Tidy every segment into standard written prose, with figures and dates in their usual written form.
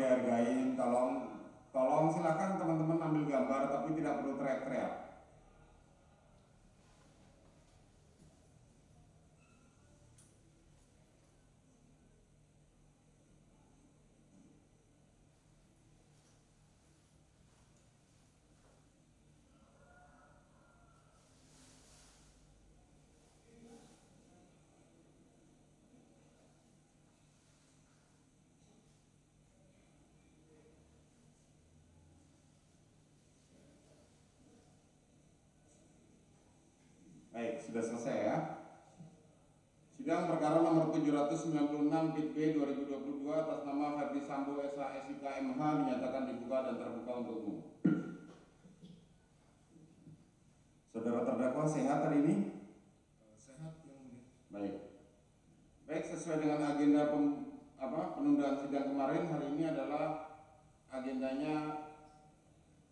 dihargain, tolong silakan teman-teman ambil gambar, tapi tidak perlu teriak-teriak. Baik, sudah selesai ya. Sidang perkara nomor 796 Bit B 2022 atas nama Ferdi Sambo SH SIK MH dinyatakan dibuka dan terbuka untuk umum. Saudara terdakwa sehat hari ini? Sehat yang mulia. Baik, sesuai dengan agenda penundaan sidang kemarin, hari ini adalah agendanya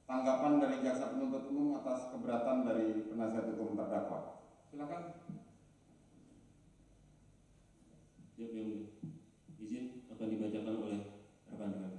tanggapan dari jaksa penuntut umum atas keberatan dari penasihat hukum terdakwa. Silakan. Siap yang mulia. Izin akan dibacakan oleh rekan-rekan.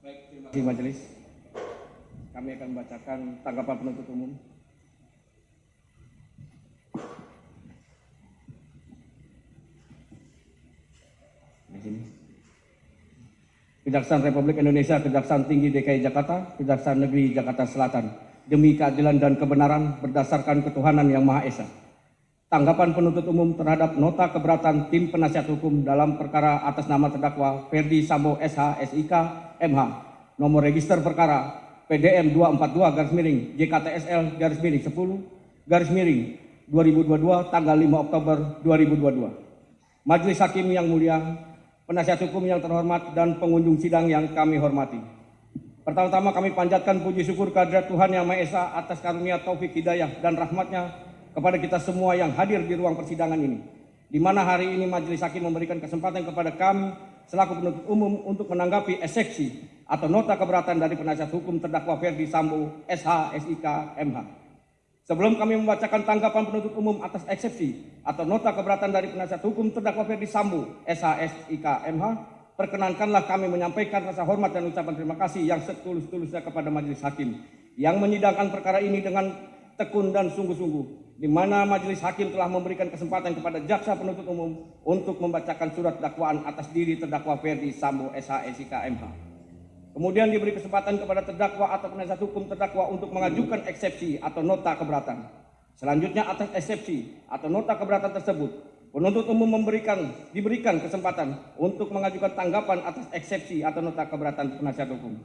Baik, terima kasih majelis. Kami akan membacakan tanggapan penuntut umum. Di sini. Kejaksaan Republik Indonesia, Kejaksaan Tinggi DKI Jakarta, Kejaksaan Negeri Jakarta Selatan, demi keadilan dan kebenaran berdasarkan ketuhanan yang Maha Esa. Tanggapan penuntut umum terhadap nota keberatan tim penasihat hukum dalam perkara atas nama terdakwa Ferdi Sambo SH SIK MH, nomor register perkara PDM 242 JKTSL 10 2022 tanggal 5 Oktober 2022. Majelis Hakim yang mulia, penasihat hukum yang terhormat dan pengunjung sidang yang kami hormati. Pertama-tama kami panjatkan puji syukur kehadirat Tuhan Yang Maha Esa atas karunia taufik hidayah dan rahmatnya kepada kita semua yang hadir di ruang persidangan ini, di mana hari ini Majelis Hakim memberikan kesempatan kepada kami selaku penuntut umum untuk menanggapi eksepsi atau nota keberatan dari penasihat hukum terdakwa Ferdi Sambo SH SIK MH. Sebelum kami membacakan tanggapan penuntut umum atas eksepsi atau nota keberatan dari penasihat hukum terdakwa Ferdi Sambo SH SIK MH, perkenankanlah kami menyampaikan rasa hormat dan ucapan terima kasih yang setulus-tulusnya kepada Majelis Hakim yang menyidangkan perkara ini dengan tekun dan sungguh-sungguh, di mana Majelis Hakim telah memberikan kesempatan kepada jaksa penuntut umum untuk membacakan surat dakwaan atas diri terdakwa Ferdi Sambo SH SIK MH. Kemudian diberi kesempatan kepada terdakwa atau penasihat hukum terdakwa untuk mengajukan eksepsi atau nota keberatan. Selanjutnya atas eksepsi atau nota keberatan tersebut, penuntut umum diberikan kesempatan untuk mengajukan tanggapan atas eksepsi atau nota keberatan penasihat hukum.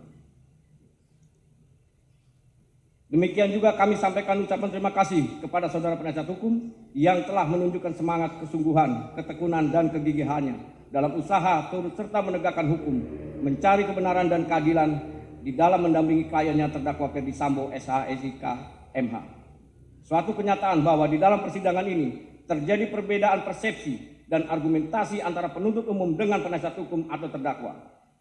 Demikian juga kami sampaikan ucapan terima kasih kepada saudara penasihat hukum yang telah menunjukkan semangat kesungguhan, ketekunan, dan kegigihannya dalam usaha turut serta menegakkan hukum, mencari kebenaran dan keadilan di dalam mendampingi kliennya terdakwa Ferdi Sambo SH SIK MH. Suatu kenyataan bahwa di dalam persidangan ini terjadi perbedaan persepsi dan argumentasi antara penuntut umum dengan penasihat hukum atau terdakwa.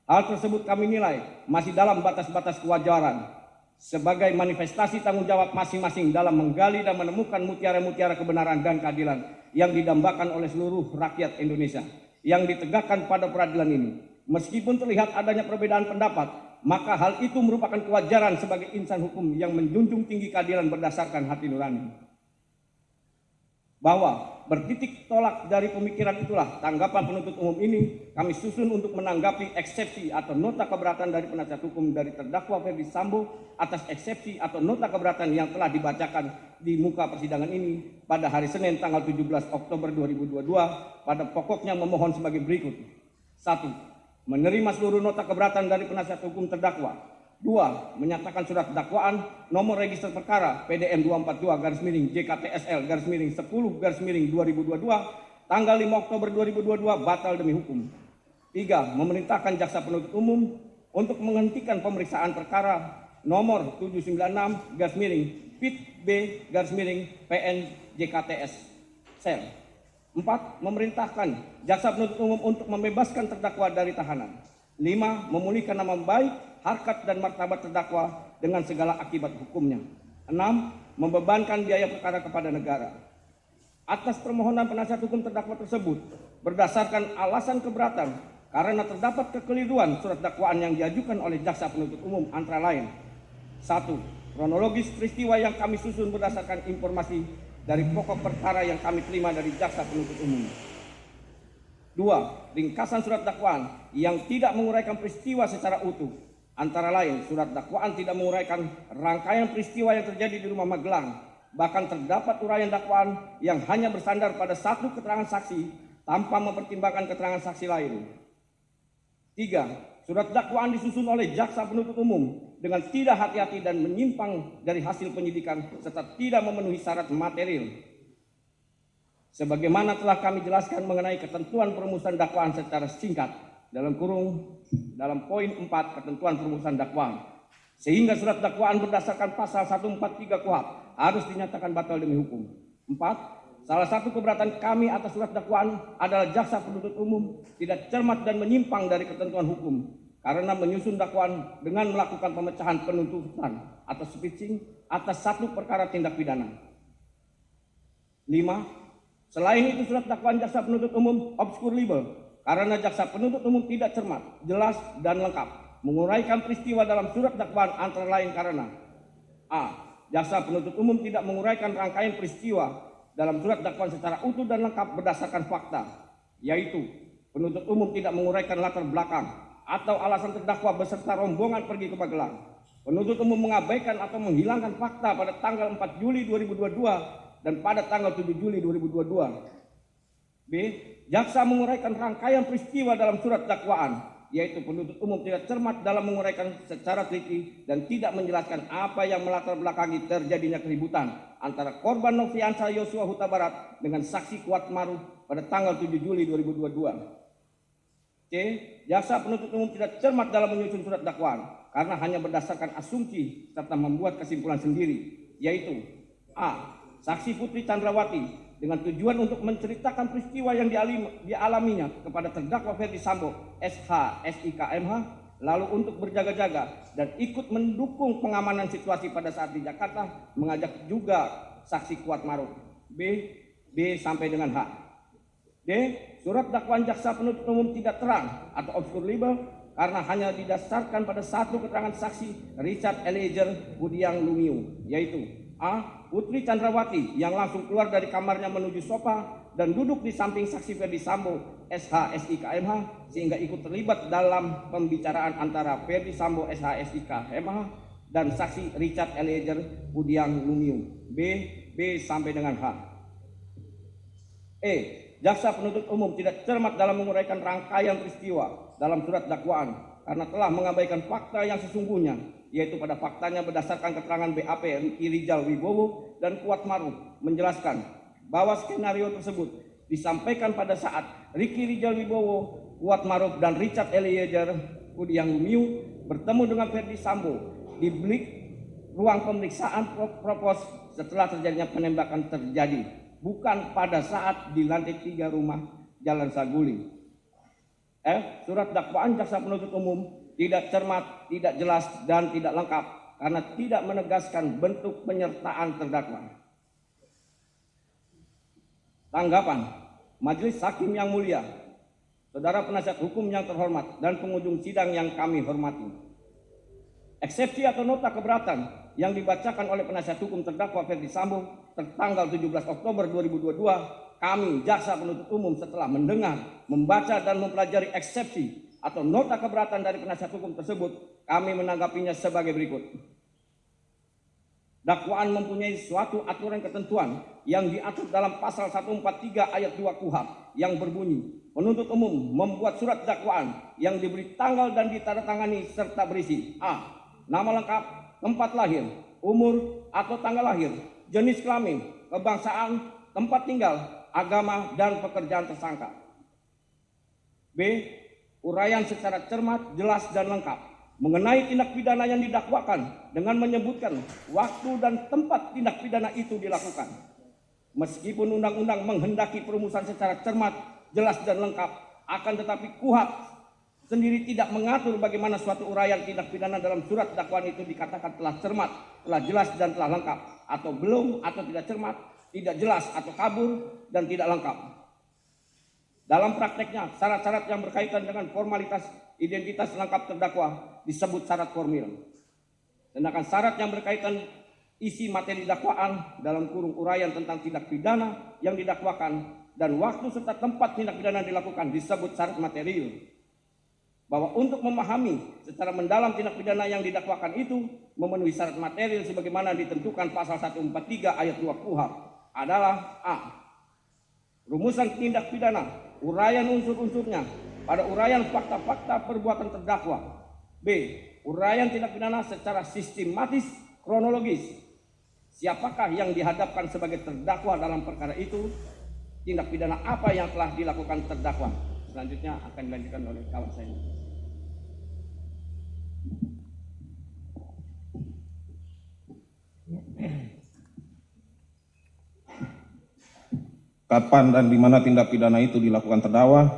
Hal tersebut kami nilai masih dalam batas-batas kewajaran sebagai manifestasi tanggung jawab masing-masing dalam menggali dan menemukan mutiara-mutiara kebenaran dan keadilan yang didambakan oleh seluruh rakyat Indonesia yang ditegakkan pada peradilan ini. Meskipun terlihat adanya perbedaan pendapat, maka hal itu merupakan kewajaran sebagai insan hukum yang menjunjung tinggi keadilan berdasarkan hati nurani. Bahwa bertitik tolak dari pemikiran itulah tanggapan penuntut umum ini kami susun untuk menanggapi eksepsi atau nota keberatan dari penasihat hukum dari terdakwa Ferdi Sambo atas eksepsi atau nota keberatan yang telah dibacakan di muka persidangan ini pada hari Senin tanggal 17 Oktober 2022 pada pokoknya memohon sebagai berikut. 1. Menerima seluruh nota keberatan dari penasihat hukum terdakwa. 2. Menyatakan surat dakwaan nomor register perkara PDM 242 JKTSL 10 2022 tanggal 5 Oktober 2022 batal demi hukum. 3. Memerintahkan jaksa penuntut umum untuk menghentikan pemeriksaan perkara nomor 796-PIT-B-PN JKTS sel. 4. Memerintahkan jaksa penuntut umum untuk membebaskan terdakwa dari tahanan. 5. Memulihkan nama baik, harkat dan martabat terdakwa dengan segala akibat hukumnya. 6. Membebankan biaya perkara kepada negara. Atas permohonan penasihat hukum terdakwa tersebut, berdasarkan alasan keberatan karena terdapat kekeliruan surat dakwaan yang diajukan oleh jaksa penuntut umum antara lain: 1. Kronologis peristiwa yang kami susun berdasarkan informasi dari pokok perkara yang kami terima dari jaksa penuntut umum. 2. Ringkasan surat dakwaan yang tidak menguraikan peristiwa secara utuh. Antara lain, surat dakwaan tidak menguraikan rangkaian peristiwa yang terjadi di rumah Magelang. Bahkan terdapat uraian dakwaan yang hanya bersandar pada satu keterangan saksi tanpa mempertimbangkan keterangan saksi lain. 3. Surat dakwaan disusun oleh jaksa penuntut umum dengan tidak hati-hati dan menyimpang dari hasil penyidikan serta tidak memenuhi syarat material. Sebagaimana telah kami jelaskan mengenai ketentuan perumusan dakwaan secara singkat dalam poin 4 ketentuan perumusan dakwaan, sehingga surat dakwaan berdasarkan pasal 143 KUHP harus dinyatakan batal demi hukum. 4. Salah satu keberatan kami atas surat dakwaan adalah jaksa penuntut umum tidak cermat dan menyimpang dari ketentuan hukum karena menyusun dakwaan dengan melakukan pemecahan penuntutan atau switching atas satu perkara tindak pidana. 5. Selain itu, surat dakwaan jaksa penuntut umum obskur libel karena jaksa penuntut umum tidak cermat, jelas, dan lengkap menguraikan peristiwa dalam surat dakwaan antara lain karena: A. Jaksa penuntut umum tidak menguraikan rangkaian peristiwa dalam surat dakwaan secara utuh dan lengkap berdasarkan fakta, yaitu penuntut umum tidak menguraikan latar belakang atau alasan terdakwa beserta rombongan pergi ke Magelang. Penuntut umum mengabaikan atau menghilangkan fakta pada tanggal 4 Juli 2022 dan pada tanggal 7 Juli 2022. B. Jaksa menguraikan rangkaian peristiwa dalam surat dakwaan, yaitu penuntut umum tidak cermat dalam menguraikan secara teliti dan tidak menjelaskan apa yang melatar belakangi terjadinya keributan antara korban Nofriansah Yosua Huta Barat dengan saksi Kuat Maruf pada tanggal 7 Juli 2022. C. Jaksa penuntut umum tidak cermat dalam menyusun surat dakwaan karena hanya berdasarkan asumsi serta membuat kesimpulan sendiri, yaitu: A. Saksi Putri Chandrawati dengan tujuan untuk menceritakan peristiwa yang dialaminya kepada terdakwa Ferdi Sambo SH SIK MH, lalu untuk berjaga-jaga dan ikut mendukung pengamanan situasi pada saat di Jakarta, mengajak juga saksi Kuat Maruf. B sampai dengan H. D. Surat dakwaan jaksa penuntut umum tidak terang atau obskur libel karena hanya didasarkan pada satu keterangan saksi Richard Eliezer Budiang Lumiu, yaitu: A. Putri Chandrawati yang langsung keluar dari kamarnya menuju sofa dan duduk di samping saksi Ferdi Sambo SH SIK MH sehingga ikut terlibat dalam pembicaraan antara Ferdi Sambo SH SIK MH dan saksi Richard Eliezer Budiang Lumiu. B sampai dengan H. E. Jaksa penuntut umum tidak cermat dalam menguraikan rangkaian peristiwa dalam surat dakwaan karena telah mengabaikan fakta yang sesungguhnya, yaitu pada faktanya berdasarkan keterangan BAP Ricky Rijal Wibowo dan Kuat Maruf menjelaskan bahwa skenario tersebut disampaikan pada saat Ricky Rijal Wibowo, Kuat Maruf, dan Richard Eliezer Budiang Lumiu bertemu dengan Ferdi Sambo di bilik ruang pemeriksaan propos setelah terjadinya penembakan terjadi, bukan pada saat di lantai 3 rumah Jalan Saguling. F. Surat dakwaan jaksa penuntut umum tidak cermat, tidak jelas, dan tidak lengkap karena tidak menegaskan bentuk penyertaan terdakwa. Tanggapan Majelis Hakim yang mulia, saudara penasihat hukum yang terhormat, dan pengunjung sidang yang kami hormati. Eksepsi atau nota keberatan yang dibacakan oleh penasihat hukum terdakwa Ferdi Sambo tertanggal 17 Oktober 2022, kami jaksa penuntut umum setelah mendengar, membaca, dan mempelajari eksepsi atau nota keberatan dari penasihat hukum tersebut, kami menanggapinya sebagai berikut. Dakwaan mempunyai suatu aturan ketentuan yang diatur dalam pasal 143 ayat 2 KUHP yang berbunyi, penuntut umum membuat surat dakwaan yang diberi tanggal dan ditandatangani serta berisi: A. Nama lengkap, tempat lahir, umur atau tanggal lahir, jenis kelamin, kebangsaan, tempat tinggal, agama, dan pekerjaan tersangka. B. Uraian secara cermat, jelas, dan lengkap mengenai tindak pidana yang didakwakan dengan menyebutkan waktu dan tempat tindak pidana itu dilakukan. Meskipun undang-undang menghendaki perumusan secara cermat, jelas, dan lengkap, akan tetapi KUHP sendiri tidak mengatur bagaimana suatu uraian tindak pidana dalam surat dakwaan itu dikatakan telah cermat, telah jelas, dan telah lengkap, atau belum, atau tidak cermat, tidak jelas, atau kabur, dan tidak lengkap. Dalam prakteknya, syarat-syarat yang berkaitan dengan formalitas identitas lengkap terdakwa disebut syarat formil. Sedangkan syarat yang berkaitan isi materi dakwaan dalam kurung uraian tentang tindak pidana yang didakwakan dan waktu serta tempat tindak pidana dilakukan disebut syarat material. Bahwa untuk memahami secara mendalam tindak pidana yang didakwakan itu memenuhi syarat material sebagaimana ditentukan pasal 143 ayat 2 KUHP adalah A. Rumusan tindak pidana, uraian unsur-unsurnya pada uraian fakta-fakta perbuatan terdakwa. B. Uraian tindak pidana secara sistematis, kronologis. Siapakah yang dihadapkan sebagai terdakwa dalam perkara itu? Tindak pidana apa yang telah dilakukan terdakwa? Selanjutnya akan dilanjutkan oleh kawan saya. Kapan dan di mana tindak pidana itu dilakukan terdakwa,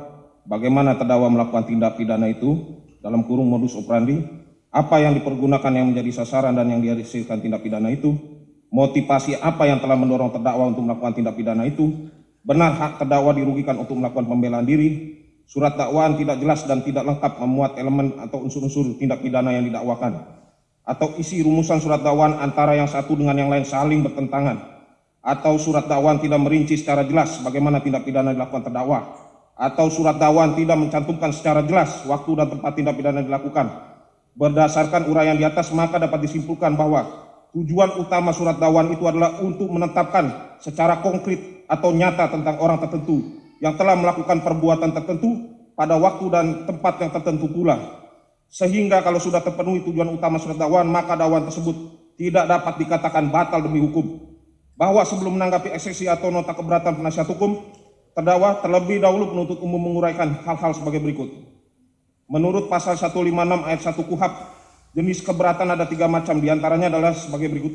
bagaimana terdakwa melakukan tindak pidana itu, dalam kurung modus operandi, apa yang dipergunakan yang menjadi sasaran dan yang dihasilkan tindak pidana itu, motivasi apa yang telah mendorong terdakwa untuk melakukan tindak pidana itu, benar hak terdakwa dirugikan untuk melakukan pembelaan diri, surat dakwaan tidak jelas dan tidak lengkap memuat elemen atau unsur-unsur tindak pidana yang didakwakan, atau isi rumusan surat dakwaan antara yang satu dengan yang lain saling bertentangan, atau surat dakwaan tidak merinci secara jelas bagaimana tindak pidana dilakukan terdakwa, atau surat dakwaan tidak mencantumkan secara jelas waktu dan tempat tindak pidana dilakukan. Berdasarkan uraian di atas, maka dapat disimpulkan bahwa tujuan utama surat dakwaan itu adalah untuk menetapkan secara konkret atau nyata tentang orang tertentu yang telah melakukan perbuatan tertentu pada waktu dan tempat yang tertentu pula. Sehingga kalau sudah terpenuhi tujuan utama surat dakwaan, maka dakwaan tersebut tidak dapat dikatakan batal demi hukum. Bahwa sebelum menanggapi eksepsi atau nota keberatan penasihat hukum, terdakwa terlebih dahulu penuntut umum menguraikan hal-hal sebagai berikut. Menurut pasal 156 ayat 1 KUHP, jenis keberatan ada 3 macam, diantaranya adalah sebagai berikut.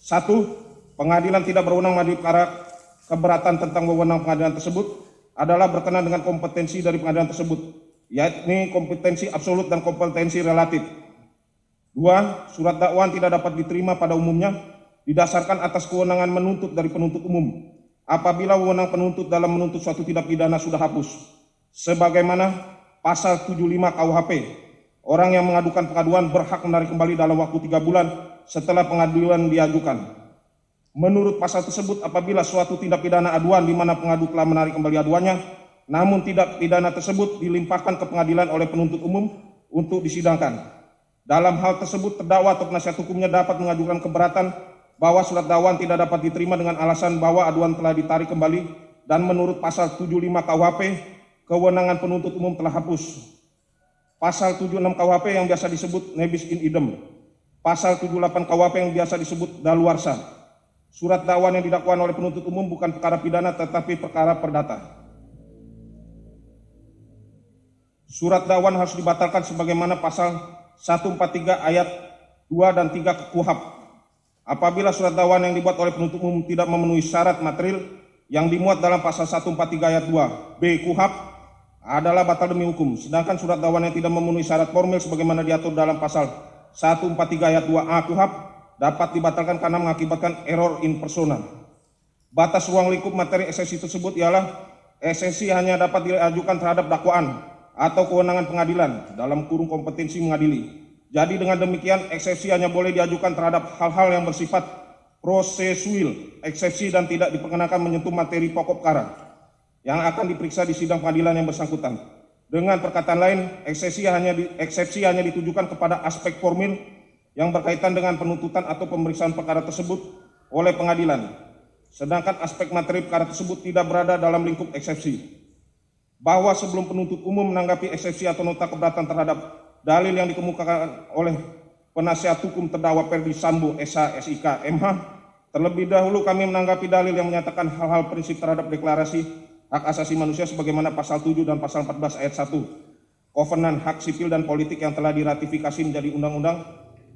1. Pengadilan tidak berwenang mengadili perkara keberatan tentang wewenang pengadilan tersebut adalah berkenaan dengan kompetensi dari pengadilan tersebut, yakni kompetensi absolut dan kompetensi relatif. 2. Surat dakwaan tidak dapat diterima pada umumnya didasarkan atas kewenangan menuntut dari penuntut umum apabila wewenang penuntut dalam menuntut suatu tindak pidana sudah hapus. Sebagaimana pasal 75 KUHP, orang yang mengadukan pengaduan berhak menarik kembali dalam waktu 3 bulan setelah pengaduan diajukan. Menurut pasal tersebut, apabila suatu tindak pidana aduan di mana pengadu telah menarik kembali aduannya, namun tindak pidana tersebut dilimpahkan ke pengadilan oleh penuntut umum untuk disidangkan. Dalam hal tersebut, terdakwa atau penasihat hukumnya dapat mengajukan keberatan bahwa surat dakwaan tidak dapat diterima dengan alasan bahwa aduan telah ditarik kembali dan menurut pasal 75 KUHP, kewenangan penuntut umum telah hapus. Pasal 76 KUHP yang biasa disebut nebis in idem. Pasal 78 KUHP yang biasa disebut daluarsa. Surat dakwaan yang didakwakan oleh penuntut umum bukan perkara pidana tetapi perkara perdata. Surat dakwaan harus dibatalkan sebagaimana pasal 143 ayat 2 dan 3 KUHP. Apabila surat dakwaan yang dibuat oleh penuntut umum tidak memenuhi syarat material yang dimuat dalam pasal 143 ayat 2 B KUHP adalah batal demi hukum. Sedangkan surat dakwaan yang tidak memenuhi syarat formil sebagaimana diatur dalam pasal 143 ayat 2A KUHP dapat dibatalkan karena mengakibatkan error in persona. Batas ruang lingkup materi eksepsi tersebut ialah eksepsi hanya dapat diajukan terhadap dakwaan atau kewenangan pengadilan dalam kurung kompetensi mengadili. Jadi dengan demikian eksepsi hanya boleh diajukan terhadap hal-hal yang bersifat prosesual, eksepsi dan tidak diperkenakan menyentuh materi pokok perkara yang akan diperiksa di sidang pengadilan yang bersangkutan. Dengan perkataan lain, eksepsi hanya ditujukan kepada aspek formil yang berkaitan dengan penuntutan atau pemeriksaan perkara tersebut oleh pengadilan. Sedangkan aspek materi perkara tersebut tidak berada dalam lingkup eksepsi. Bahwa sebelum penuntut umum menanggapi eksepsi atau nota keberatan terhadap dalil yang dikemukakan oleh penasihat hukum terdakwa Ferdi Sambo SH SIK MH Terlebih dahulu kami menanggapi dalil yang menyatakan hal-hal prinsip terhadap deklarasi hak asasi manusia sebagaimana pasal 7 dan pasal 14 ayat 1 Kovenan Hak Sipil dan Politik yang telah diratifikasi menjadi Undang-Undang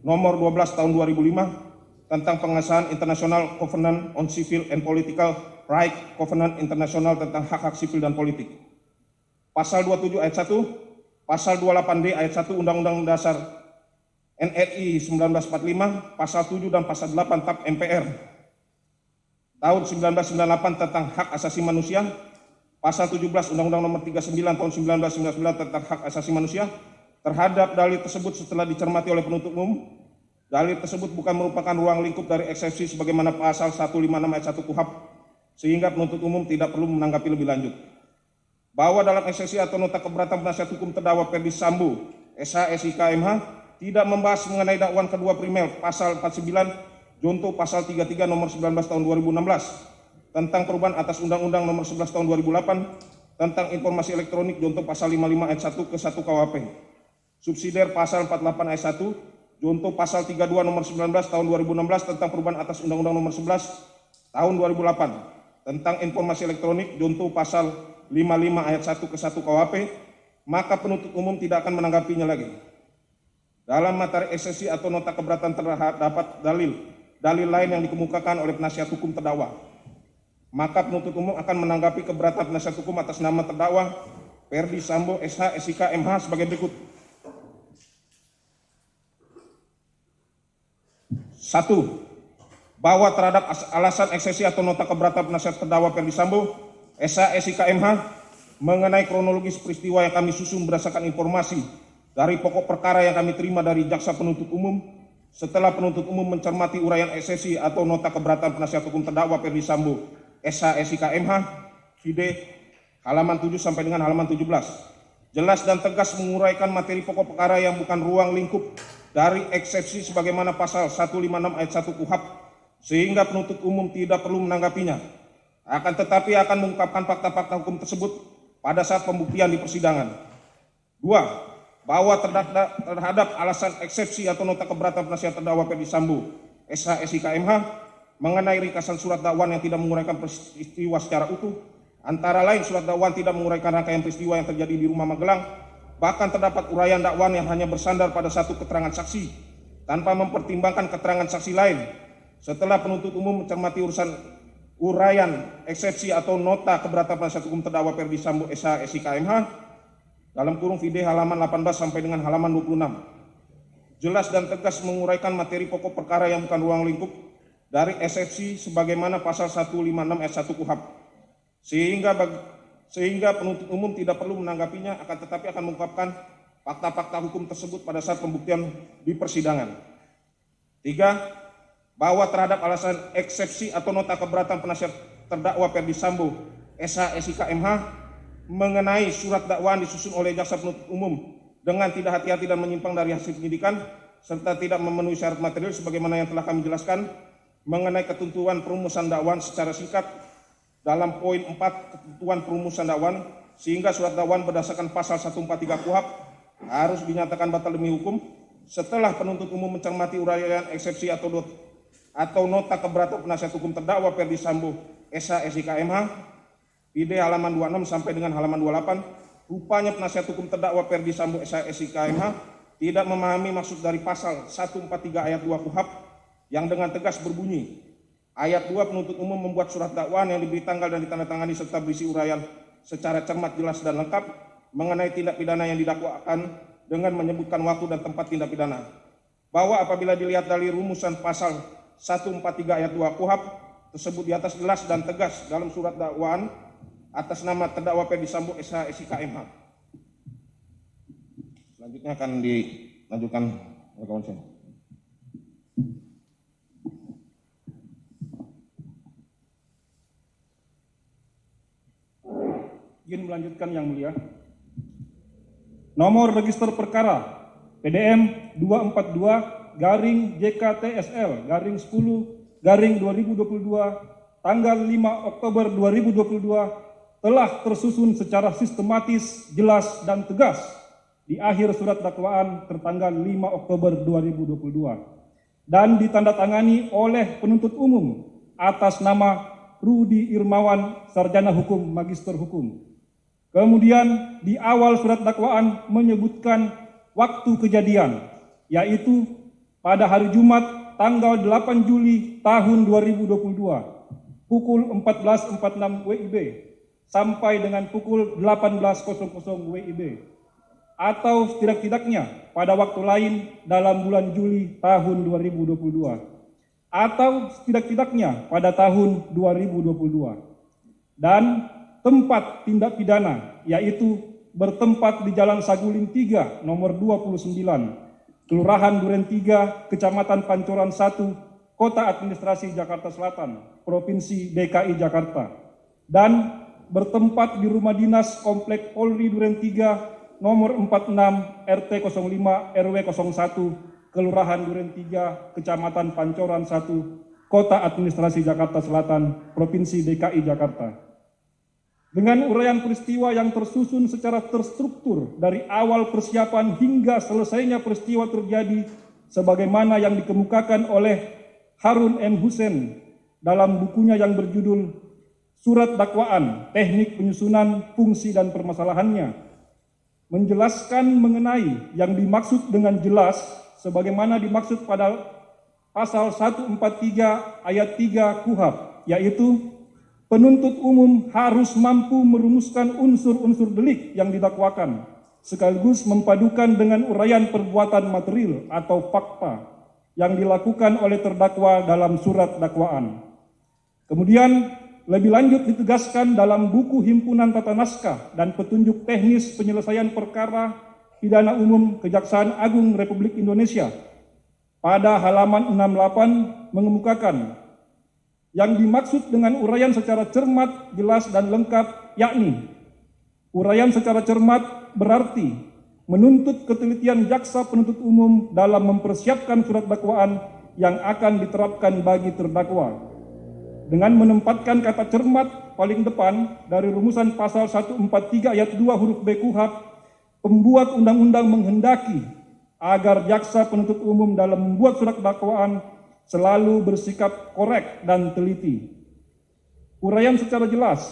Nomor 12 Tahun 2005 tentang pengesahan International Covenant on Civil and Political Rights, Covenant Internasional tentang hak-hak sipil dan politik. Pasal 27 ayat 1, Pasal 28D ayat 1 Undang-Undang Dasar NRI 1945, Pasal 7 dan Pasal 8 TAP MPR tahun 1998 tentang hak asasi manusia, Pasal 17 Undang-Undang Nomor 39 tahun 1999 tentang hak asasi manusia. Terhadap dalil tersebut setelah dicermati oleh penuntut umum, dalil tersebut bukan merupakan ruang lingkup dari eksepsi sebagaimana Pasal 156 ayat 1 KUHP, sehingga penuntut umum tidak perlu menanggapi lebih lanjut. Bahwa dalam eksepsi atau nota keberatan penasihat hukum terdakwa Ferdi Sambo, SH, SIK, MH, tidak membahas mengenai dakwaan kedua primer Pasal 49 Junto Pasal 33 Nomor 19 Tahun 2016 tentang perubahan atas Undang-Undang Nomor 11 Tahun 2008 tentang informasi elektronik Junto Pasal 55 ayat 1 ke 1 KUHP. Subsidiar Pasal 48 ayat 1 Junto Pasal 32 Nomor 19 Tahun 2016 tentang perubahan atas Undang-Undang Nomor 11 Tahun 2008 tentang informasi elektronik Junto Pasal 55 ayat 1 ke 1 KUHP, maka penuntut umum tidak akan menanggapinya lagi. Dalam materi eksepsi atau nota keberatan terdapat dalil lain yang dikemukakan oleh penasihat hukum terdakwa, maka penuntut umum akan menanggapi keberatan penasihat hukum atas nama terdakwa Ferdi Sambo, SH, SIK, MH sebagai berikut. 1. Bahwa terhadap alasan eksepsi atau nota keberatan penasihat terdakwa Ferdi Sambo, SH, SIK, MH mengenai kronologis peristiwa yang kami susun berdasarkan informasi dari pokok perkara yang kami terima dari jaksa penuntut umum setelah penuntut umum mencermati uraian eksepsi atau nota keberatan penasihat hukum terdakwa Ferdi Sambo, SH, SIK, MH, vide halaman 7 sampai dengan halaman 17. Jelas dan tegas menguraikan materi pokok perkara yang bukan ruang lingkup dari eksepsi sebagaimana Pasal 156 ayat 1 KUHP, sehingga penuntut umum tidak perlu menanggapinya. Akan tetapi akan mengungkapkan fakta-fakta hukum tersebut pada saat pembuktian di persidangan. 2. Bahwa terhadap alasan eksepsi atau nota keberatan penasihat terdakwa Ferdi Sambo, SH, SIK, MH mengenai ringkasan surat dakwaan yang tidak menguraikan peristiwa secara utuh, antara lain surat dakwaan tidak menguraikan rangkaian peristiwa yang terjadi di Rumah Magelang, bahkan terdapat uraian dakwaan yang hanya bersandar pada satu keterangan saksi tanpa mempertimbangkan keterangan saksi lain. Setelah penuntut umum mencermati uraian eksepsi atau nota keberatan penasihat hukum terdakwa Ferdi Sambo, SH, SIK, MH dalam kurung vide halaman 18 sampai dengan halaman 26, jelas dan tegas menguraikan materi pokok perkara yang bukan ruang lingkup dari eksepsi sebagaimana Pasal 156 ayat 1 KUHP, sehingga penuntut umum tidak perlu menanggapinya, akan tetapi akan mengungkapkan fakta-fakta hukum tersebut pada saat pembuktian di persidangan. 3. Bahwa terhadap alasan eksepsi atau nota keberatan penasihat terdakwa Ferdi Sambo, SH, SIK, MH mengenai surat dakwaan disusun oleh jaksa penuntut umum dengan tidak hati-hati dan menyimpang dari hasil penyidikan serta tidak memenuhi syarat material sebagaimana yang telah kami jelaskan mengenai ketentuan perumusan dakwaan secara singkat dalam poin 4 ketentuan perumusan dakwaan, sehingga surat dakwaan berdasarkan Pasal 143 KUHP harus dinyatakan batal demi hukum setelah penuntut umum mencermati uraian eksepsi atau nota keberatan penasihat hukum terdakwa Ferdi Sambo, SH, SIK, MH vide halaman 26 sampai dengan halaman 28. Rupanya penasihat hukum terdakwa Ferdi Sambo, SH, SIK, MH tidak memahami maksud dari Pasal 143 ayat 2 KUHP yang dengan tegas berbunyi, ayat 2 penuntut umum membuat surat dakwaan yang diberi tanggal dan ditandatangani serta berisi uraian secara cermat, jelas dan lengkap mengenai tindak pidana yang didakwakan dengan menyebutkan waktu dan tempat tindak pidana. Bahwa apabila dilihat dari rumusan Pasal 143 ayat 2 KUHP tersebut di atas jelas dan tegas dalam surat dakwaan atas nama terdakwa Ferdi Sambo, SH, SIK, MH. Selanjutnya akan dilanjutkan oleh kawan saya. Izin melanjutkan yang mulia. Nomor register perkara PDM 242-JKTSL-10-2022 tanggal 5 Oktober 2022 telah tersusun secara sistematis, jelas dan tegas di akhir surat dakwaan tertanggal 5 Oktober 2022 dan ditandatangani oleh penuntut umum atas nama Rudi Irmawan, Sarjana Hukum, Magister Hukum. Kemudian di awal surat dakwaan menyebutkan waktu kejadian, yaitu pada hari Jumat tanggal 8 Juli tahun 2022, pukul 14.46 WIB sampai dengan pukul 18.00 WIB, atau setidak-tidaknya pada waktu lain dalam bulan Juli tahun 2022, atau setidak-tidaknya pada tahun 2022. Dan tempat tindak pidana yaitu bertempat di Jalan Saguling 3 nomor 29, Kelurahan Duren 3, Kecamatan Pancoran 1, Kota Administrasi Jakarta Selatan, Provinsi DKI Jakarta, dan bertempat di Rumah Dinas Komplek Polri Duren 3 nomor 46 RT 05 RW 01, Kelurahan Duren 3, Kecamatan Pancoran 1, Kota Administrasi Jakarta Selatan, Provinsi DKI Jakarta. Dengan uraian peristiwa yang tersusun secara terstruktur dari awal persiapan hingga selesainya peristiwa terjadi sebagaimana yang dikemukakan oleh Harun M. Hussein dalam bukunya yang berjudul Surat Dakwaan, Teknik Penyusunan, Fungsi dan Permasalahannya, menjelaskan mengenai yang dimaksud dengan jelas sebagaimana dimaksud pada pasal 143 ayat 3 KUHP, yaitu penuntut umum harus mampu merumuskan unsur-unsur delik yang didakwakan, sekaligus mempadukan dengan uraian perbuatan material atau fakta yang dilakukan oleh terdakwa dalam surat dakwaan. Kemudian lebih lanjut ditegaskan dalam buku himpunan tata naskah dan petunjuk teknis penyelesaian perkara pidana umum Kejaksaan Agung Republik Indonesia pada halaman 68 mengemukakan yang dimaksud dengan uraian secara cermat, jelas, dan lengkap, yakni uraian secara cermat berarti menuntut ketelitian jaksa penuntut umum dalam mempersiapkan surat dakwaan yang akan diterapkan bagi terdakwa, dengan menempatkan kata cermat paling depan dari rumusan pasal 143 ayat 2 huruf B KUHP. Pembuat undang-undang menghendaki agar jaksa penuntut umum dalam membuat surat dakwaan selalu bersikap korek dan teliti. Uraian secara jelas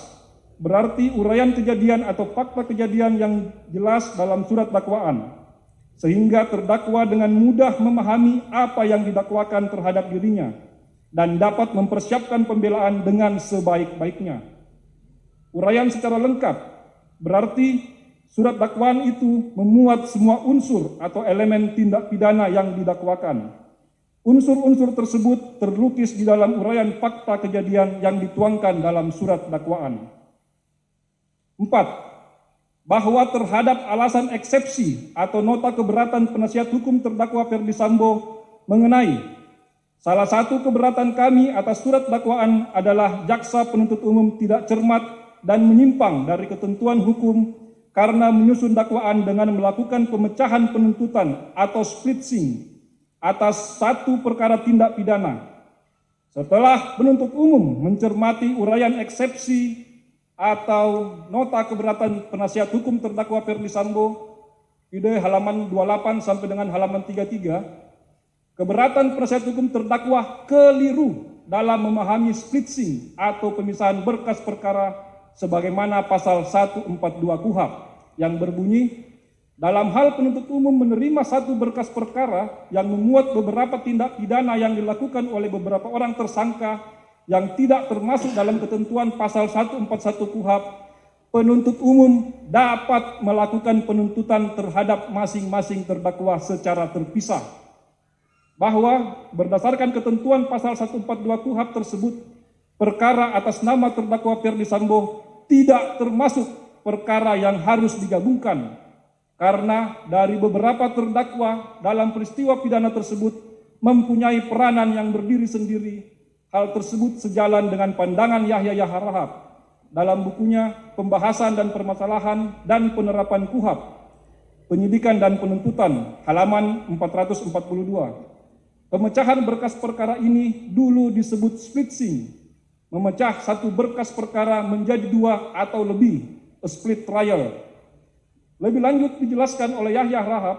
berarti uraian kejadian atau fakta kejadian yang jelas dalam surat dakwaan, sehingga terdakwa dengan mudah memahami apa yang didakwakan terhadap dirinya dan dapat mempersiapkan pembelaan dengan sebaik-baiknya. Uraian secara lengkap berarti surat dakwaan itu memuat semua unsur atau elemen tindak pidana yang didakwakan. Unsur-unsur tersebut terlukis di dalam uraian fakta kejadian yang dituangkan dalam surat dakwaan. 4. Bahwa terhadap alasan eksepsi atau nota keberatan penasihat hukum terdakwa Ferdi Sambo mengenai salah satu keberatan kami atas surat dakwaan adalah jaksa penuntut umum tidak cermat dan menyimpang dari ketentuan hukum karena menyusun dakwaan dengan melakukan pemecahan penuntutan atau splitsing atas satu perkara tindak pidana. Setelah penuntut umum mencermati uraian eksepsi atau nota keberatan penasihat hukum terdakwa Ferdi Sambo di halaman 28 sampai dengan halaman 33, keberatan penasihat hukum terdakwa keliru dalam memahami splitsing atau pemisahan berkas perkara sebagaimana pasal 142 KUHP yang berbunyi, dalam hal penuntut umum menerima satu berkas perkara yang memuat beberapa tindak pidana yang dilakukan oleh beberapa orang tersangka yang tidak termasuk dalam ketentuan pasal 141 KUHP, penuntut umum dapat melakukan penuntutan terhadap masing-masing terdakwa secara terpisah. Bahwa berdasarkan ketentuan pasal 142 KUHP tersebut, perkara atas nama terdakwa Ferdi Sambo tidak termasuk perkara yang harus digabungkan, karena dari beberapa terdakwa dalam peristiwa pidana tersebut mempunyai peranan yang berdiri sendiri. Hal tersebut sejalan dengan pandangan Yahya Rahab dalam bukunya Pembahasan dan Permasalahan dan Penerapan KUHP, Penyidikan dan Penuntutan, halaman 442. Pemecahan berkas perkara ini dulu disebut splitsing, memecah satu berkas perkara menjadi dua atau lebih, a split trial. Lebih lanjut dijelaskan oleh Yahya Rahab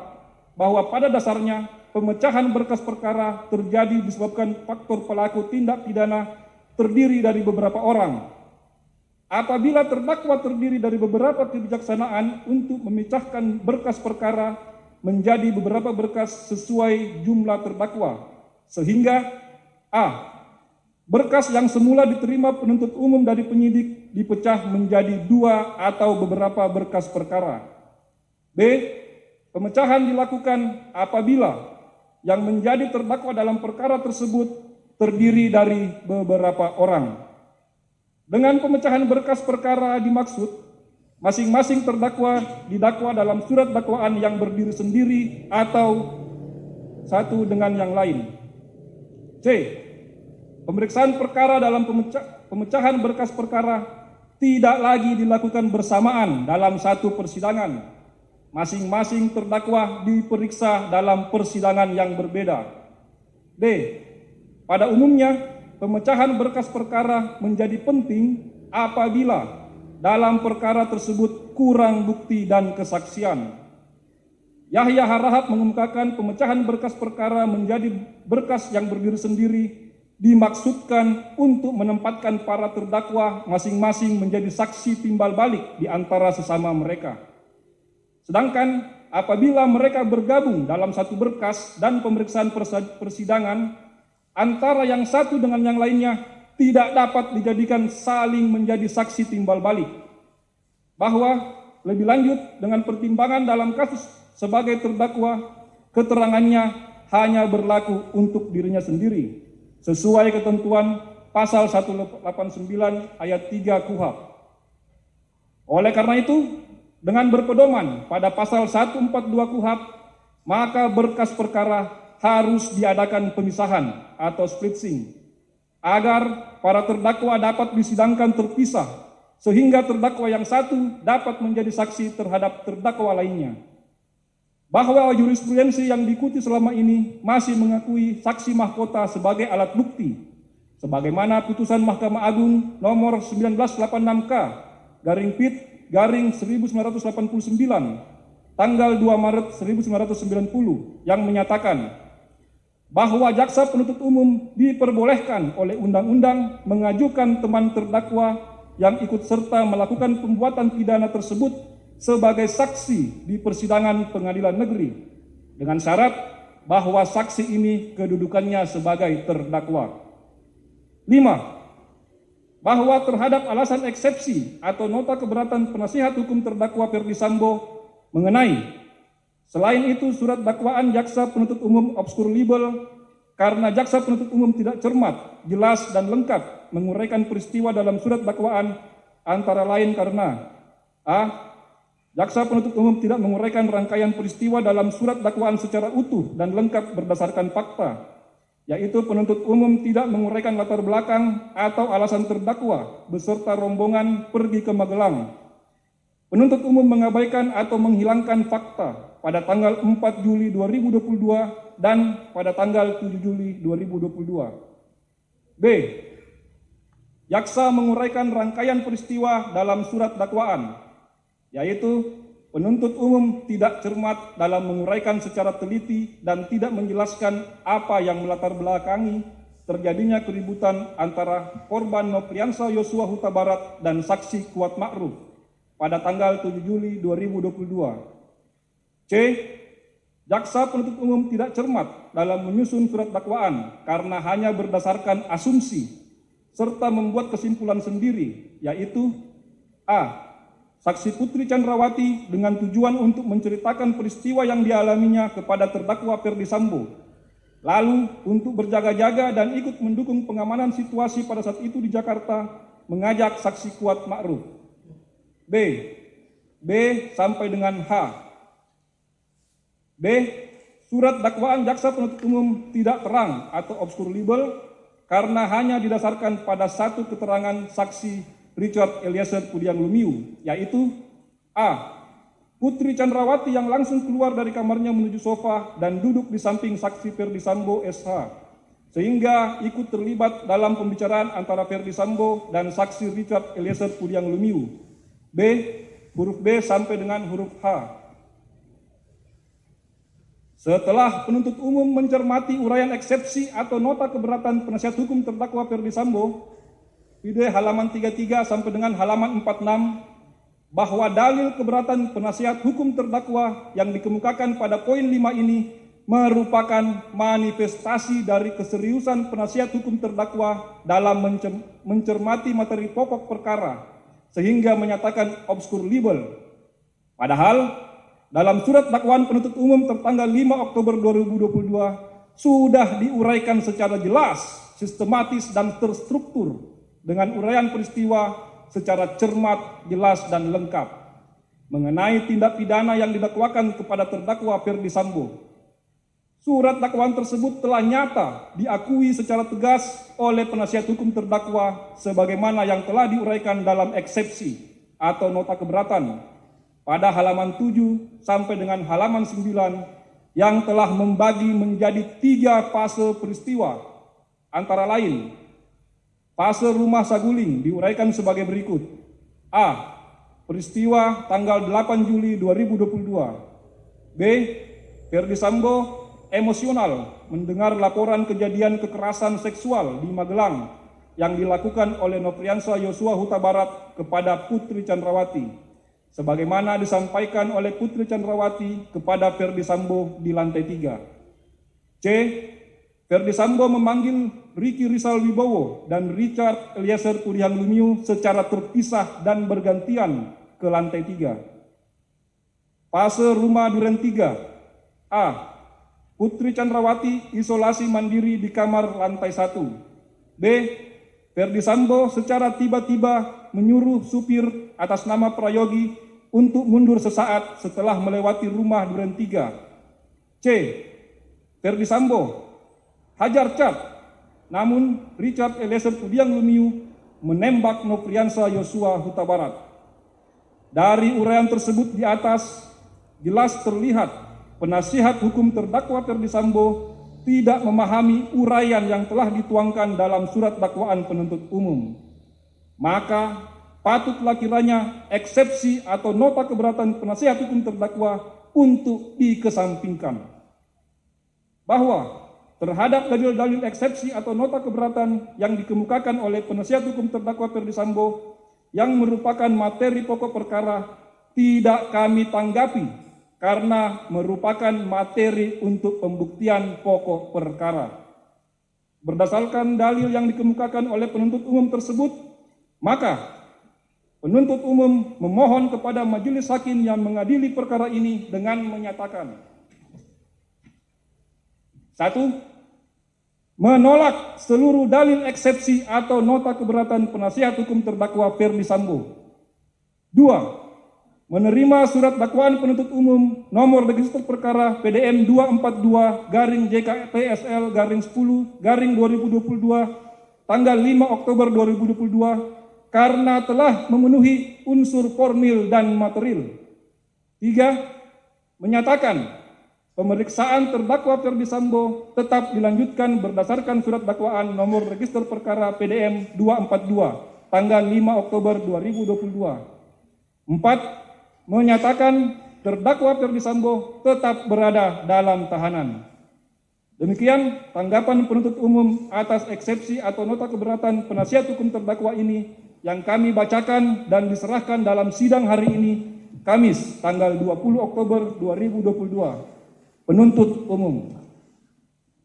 bahwa pada dasarnya pemecahan berkas perkara terjadi disebabkan faktor pelaku tindak pidana terdiri dari beberapa orang. Apabila terdakwa terdiri dari beberapa kebijaksanaan untuk memecahkan berkas perkara menjadi beberapa berkas sesuai jumlah terdakwa, sehingga a. berkas yang semula diterima penuntut umum dari penyidik dipecah menjadi 2 atau beberapa berkas perkara. B. Pemecahan dilakukan apabila yang menjadi terdakwa dalam perkara tersebut terdiri dari beberapa orang. Dengan pemecahan berkas perkara dimaksud masing-masing terdakwa didakwa dalam surat dakwaan yang berdiri sendiri atau satu dengan yang lain. C. Pemeriksaan perkara dalam pemecahan berkas perkara tidak lagi dilakukan bersamaan dalam satu persidangan. Masing-masing terdakwa diperiksa dalam persidangan yang berbeda. D. Pada umumnya, pemecahan berkas perkara menjadi penting apabila dalam perkara tersebut kurang bukti dan kesaksian. Yahya Harahap mengemukakan pemecahan berkas perkara menjadi berkas yang berdiri sendiri dimaksudkan untuk menempatkan para terdakwa masing-masing menjadi saksi timbal balik di antara sesama mereka. Sedangkan apabila mereka bergabung dalam satu berkas dan pemeriksaan persidangan, antara yang satu dengan yang lainnya tidak dapat dijadikan saling menjadi saksi timbal balik. Bahwa lebih lanjut dengan pertimbangan dalam kasus sebagai terdakwa, keterangannya hanya berlaku untuk dirinya sendiri, sesuai ketentuan pasal 189 ayat 3 KUHP. Oleh karena itu, dengan berpedoman pada pasal 142 KUHP, maka berkas perkara harus diadakan pemisahan atau splitsing, agar para terdakwa dapat disidangkan terpisah, sehingga terdakwa yang satu dapat menjadi saksi terhadap terdakwa lainnya. Bahwa jurisprudensi yang diikuti selama ini masih mengakui saksi mahkota sebagai alat bukti, sebagaimana putusan Mahkamah Agung nomor 1986/PIT/1989 tanggal 2 Maret 1990 yang menyatakan bahwa jaksa penuntut umum diperbolehkan oleh undang-undang mengajukan teman terdakwa yang ikut serta melakukan pembuatan pidana tersebut sebagai saksi di persidangan pengadilan negeri dengan syarat bahwa saksi ini kedudukannya sebagai terdakwa. 5. Bahwa terhadap alasan eksepsi atau nota keberatan penasihat hukum terdakwa Ferdi Sambo mengenai selain itu surat dakwaan jaksa penuntut umum obskur libel karena jaksa penuntut umum tidak cermat, jelas dan lengkap menguraikan peristiwa dalam surat dakwaan antara lain karena a. Jaksa penuntut umum tidak menguraikan rangkaian peristiwa dalam surat dakwaan secara utuh dan lengkap berdasarkan fakta, yaitu penuntut umum tidak menguraikan latar belakang atau alasan terdakwa beserta rombongan pergi ke Magelang. Penuntut umum mengabaikan atau menghilangkan fakta pada tanggal 4 Juli 2022 dan pada tanggal 7 Juli 2022. B. Jaksa menguraikan rangkaian peristiwa dalam surat dakwaan, yaitu penuntut umum tidak cermat dalam menguraikan secara teliti dan tidak menjelaskan apa yang melatar belakangi terjadinya keributan antara korban Nopriansa Yosua Huta Barat dan saksi Kuat Ma'ruf pada tanggal 7 Juli 2022. C. Jaksa penuntut umum tidak cermat dalam menyusun surat dakwaan karena hanya berdasarkan asumsi serta membuat kesimpulan sendiri, yaitu a. Saksi Putri Chandrawati dengan tujuan untuk menceritakan peristiwa yang dialaminya kepada terdakwa Ferdi Sambo, lalu untuk berjaga-jaga dan ikut mendukung pengamanan situasi pada saat itu di Jakarta, mengajak saksi Kuat Ma'ruf. B sampai dengan H. B. Surat dakwaan jaksa penuntut umum tidak terang atau obskur libel karena hanya didasarkan pada satu keterangan saksi Richard Eliezer Pudiang Lumiu, yaitu a. Putri Chandrawati yang langsung keluar dari kamarnya menuju sofa dan duduk di samping saksi Ferdi Sambo SH, sehingga ikut terlibat dalam pembicaraan antara Ferdi Sambo dan saksi Richard Eliezer Pudiang Lumiu. B. Huruf B sampai dengan huruf H. Setelah penuntut umum mencermati uraian eksepsi atau nota keberatan penasihat hukum terdakwa Ferdi Sambo, PD halaman 33 sampai dengan halaman 46, bahwa dalil keberatan penasihat hukum terdakwa yang dikemukakan pada poin 5 ini merupakan manifestasi dari keseriusan penasihat hukum terdakwa dalam mencermati materi pokok perkara, sehingga menyatakan obskur libel. Padahal, dalam surat dakwaan penuntut umum tertanggal 5 Oktober 2022 sudah diuraikan secara jelas, sistematis, dan terstruktur dengan uraian peristiwa secara cermat, jelas, dan lengkap mengenai tindak pidana yang didakwakan kepada terdakwa Ferdi Sambo. Surat dakwaan tersebut telah nyata diakui secara tegas oleh penasihat hukum terdakwa sebagaimana yang telah diuraikan dalam eksepsi atau nota keberatan pada halaman 7 sampai dengan halaman 9 yang telah membagi menjadi 3 fase peristiwa. Antara lain, fase rumah saguling diuraikan sebagai berikut. A. Peristiwa tanggal 8 Juli 2022. B. Ferdi Sambo emosional mendengar laporan kejadian kekerasan seksual di Magelang yang dilakukan oleh Nofriansah Yosua Huta Barat kepada Putri Chandrawati, sebagaimana disampaikan oleh Putri Chandrawati kepada Ferdi Sambo di lantai 3. C. Ferdi Sambo memanggil Ricky Rizal Wibowo dan Richard Eliezer Pudiang Lumiu secara terpisah dan bergantian ke lantai 3. Fase rumah duren 3. A. Putri Chandrawati isolasi mandiri di kamar lantai 1. B. Ferdi Sambo secara tiba-tiba menyuruh supir atas nama Prayogi untuk mundur sesaat setelah melewati rumah duren 3. C. Ferdi Sambo hajar cat, namun Richard Eliezer Pudiang Lumiu menembak Nofriansah Yosua Huta Barat. Dari uraian tersebut di atas jelas terlihat penasihat hukum terdakwa Ferdi Sambo tidak memahami uraian yang telah dituangkan dalam surat dakwaan penuntut umum. Maka patutlah kiranya eksepsi atau nota keberatan penasihat hukum terdakwa untuk dikesampingkan. Bahwa terhadap dalil-dalil eksepsi atau nota keberatan yang dikemukakan oleh penasihat hukum terdakwa Ferdi Sambo yang merupakan materi pokok perkara tidak kami tanggapi karena merupakan materi untuk pembuktian pokok perkara. Berdasarkan dalil yang dikemukakan oleh penuntut umum tersebut, maka penuntut umum memohon kepada majelis hakim yang mengadili perkara ini dengan menyatakan: 1. Menolak seluruh dalil eksepsi atau nota keberatan penasihat hukum terdakwa Ferdi Sambo. 2. Menerima surat dakwaan penuntut umum nomor register perkara PDM 242-JKPSL-10-2022 tanggal 5 Oktober 2022 karena telah memenuhi unsur formil dan material. 3. Menyatakan pemeriksaan terdakwa Ferdi Sambo tetap dilanjutkan berdasarkan surat dakwaan nomor register perkara PDM 242 tanggal 5 Oktober 2022. 4. Menyatakan terdakwa Ferdi Sambo tetap berada dalam tahanan. Demikian tanggapan penuntut umum atas eksepsi atau nota keberatan penasihat hukum terdakwa ini yang kami bacakan dan diserahkan dalam sidang hari ini, Kamis tanggal 20 Oktober 2022. Penuntut umum.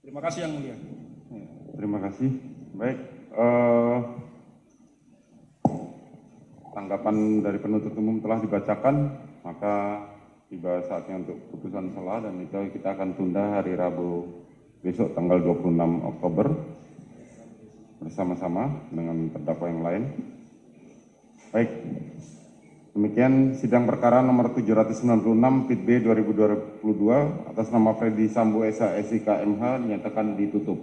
Terima kasih Yang Mulia. Terima kasih. Baik. Tanggapan dari penuntut umum telah dibacakan, maka tiba saatnya untuk putusan selah dan itu kita akan tunda hari Rabu besok tanggal 26 Oktober bersama-sama dengan terdakwa yang lain. Baik, demikian sidang perkara nomor 796 PIT B 2022 atas nama Ferdi Sambo SH SIK MH dinyatakan ditutup.